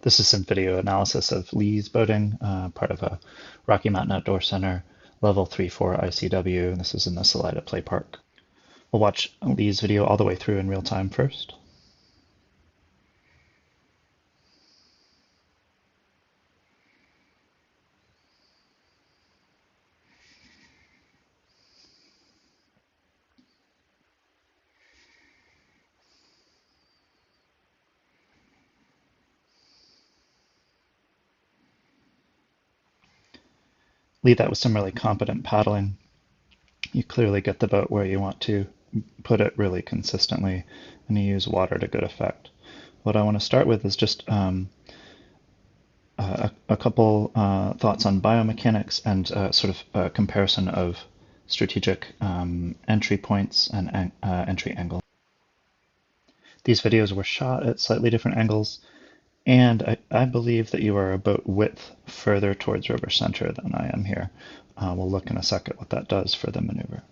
This is some video analysis of Lee's boating, part of a Rocky Mountain Outdoor Center Level 3-4 ICW. This is in the Salida Play Park. We'll watch Lee's video all the way through in real time first. Lee, that was some really competent paddling. You clearly get the boat where you want to put it really consistently, and you use water to good effect. What I want to start with is just a couple thoughts on biomechanics and sort of a comparison of strategic entry points and entry angle. These videos were shot at slightly different angles, and I believe that you are a boat width further towards river center than I am here. We'll look in a second what that does for the maneuver.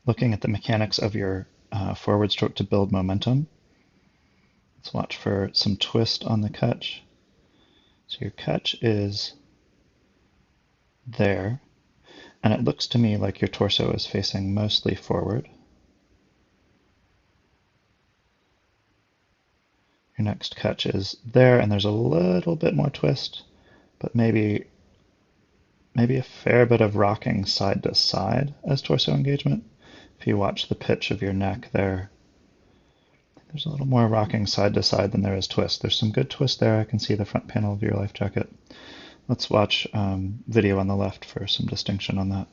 Looking at the mechanics of your forward stroke to build momentum, let's watch for some twist on the catch. So your catch is there, and it looks to me like your torso is facing mostly forward. Your next catch is there, and there's a little bit more twist, but maybe a fair bit of rocking side to side as torso engagement. If you watch the pitch of your neck there, there's a little more rocking side to side than there is twist. There's some good twist there. I can see the front panel of your life jacket. Let's watch video on the left for some distinction on that.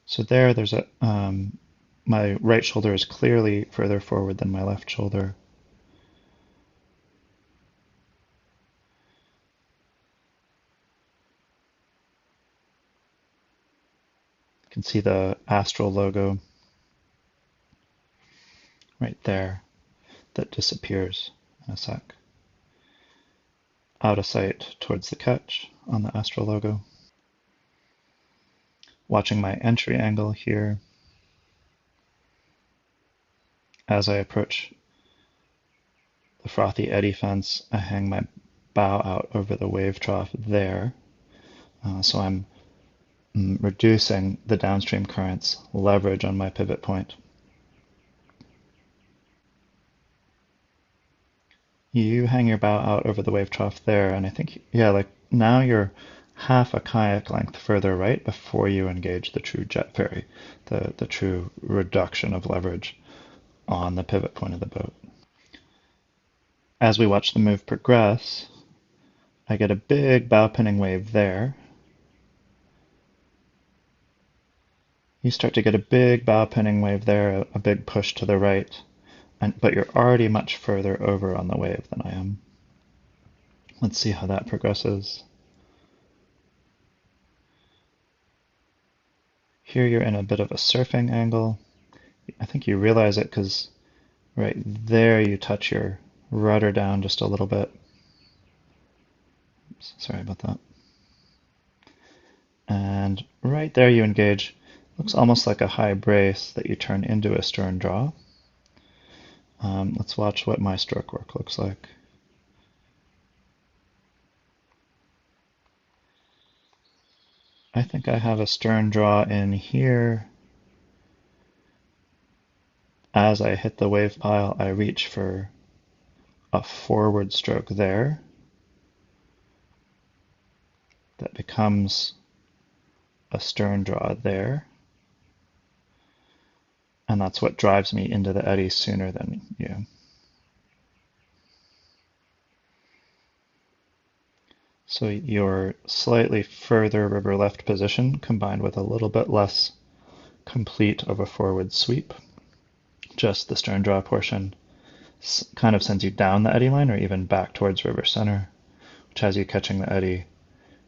So there's a, my right shoulder is clearly further forward than my left shoulder. You can see the Astral logo right there that disappears in a sec. Out of sight towards the catch on the Astral logo. Watching my entry angle here. As I approach the frothy eddy fence, I hang my bow out over the wave trough there. So I'm reducing the downstream current's leverage on my pivot point. You hang your bow out over the wave trough there, and I think, yeah, like now you're half a kayak length further right before you engage the true jet ferry, the true reduction of leverage on the pivot point of the boat. As we watch the move progress, I get a big bow pinning wave there. You start to get a big bow pinning wave there, a big push to the right, but you're already much further over on the wave than I am. Let's see how that progresses. Here you're in a bit of a surfing angle. I think you realize it because right there you touch your rudder down just a little bit. Oops, sorry about that. And right there you engage. Looks almost like a high brace that you turn into a stern draw. Let's watch what my stroke work looks like. I think I have a stern draw in here. As I hit the wave pile, I reach for a forward stroke there. That becomes a stern draw there. And that's what drives me into the eddy sooner than you. So your slightly further river left position combined with a little bit less complete of a forward sweep, just the stern draw portion, kind of sends you down the eddy line or even back towards river center, which has you catching the eddy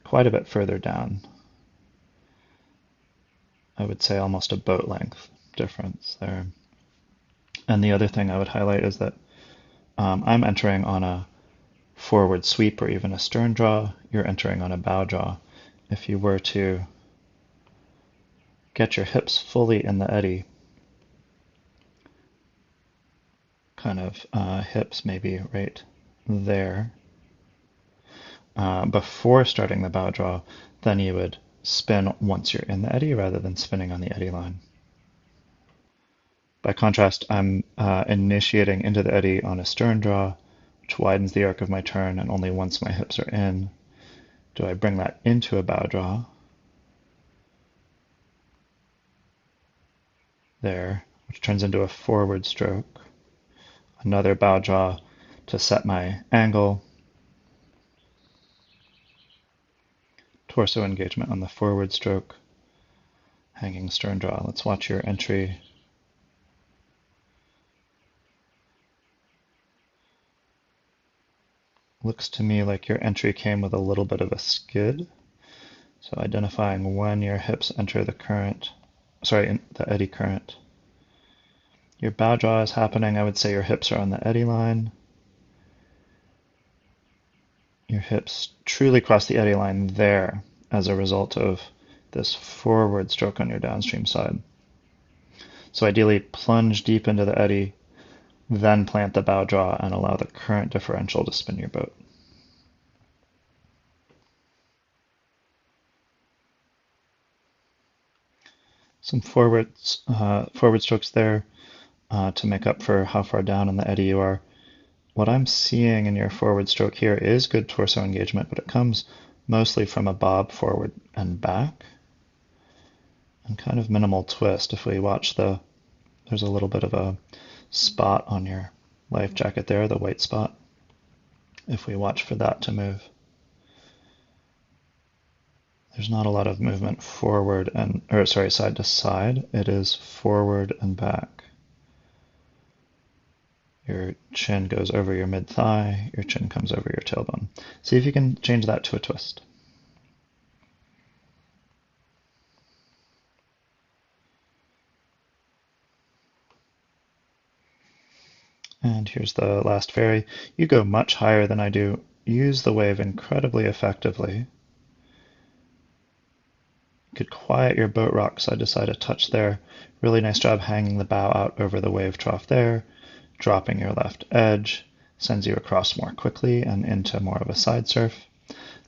quite a bit further down. I would say almost a boat length difference there. And the other thing I would highlight is that I'm entering on a forward sweep or even a stern draw. You're entering on a bow draw. If you were to get your hips fully in the eddy. Kind of hips maybe right there. Before starting the bow draw, then you would spin once you're in the eddy rather than spinning on the eddy line. By contrast, I'm initiating into the eddy on a stern draw, which widens the arc of my turn, and only once my hips are in do I bring that into a bow draw. There, which turns into a forward stroke. Another bow draw to set my angle. Torso engagement on the forward stroke. Hanging stern draw. Let's watch your entry. Looks to me like your entry came with a little bit of a skid. So identifying when your hips enter the current, the eddy current. Your bow draw is happening. I would say your hips are on the eddy line. Your hips truly cross the eddy line there as a result of this forward stroke on your downstream side. So ideally plunge deep into the eddy, then plant the bow draw and allow the current differential to spin your boat. Some forward strokes there to make up for how far down in the eddy you are. What I'm seeing in your forward stroke here is good torso engagement, but it comes mostly from a bob forward and back and kind of minimal twist. If we watch there's a little bit of a spot on your life jacket there, the white spot. If we watch for that to move, there's not a lot of movement forward side to side. It is forward and back. Your chin goes over your mid-thigh, your chin comes over your tailbone. See if you can change that to a twist. And here's the last fairy. You go much higher than I do. Use the wave incredibly effectively. You could quiet your boat rock side to side a touch there. Really nice job hanging the bow out over the wave trough there. Dropping your left edge sends you across more quickly and into more of a side surf.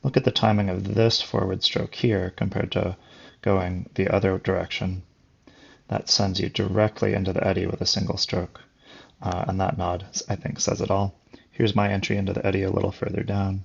Look at the timing of this forward stroke here compared to going the other direction. That sends you directly into the eddy with a single stroke. And that nod, I think, says it all. Here's my entry into the eddy a little further down.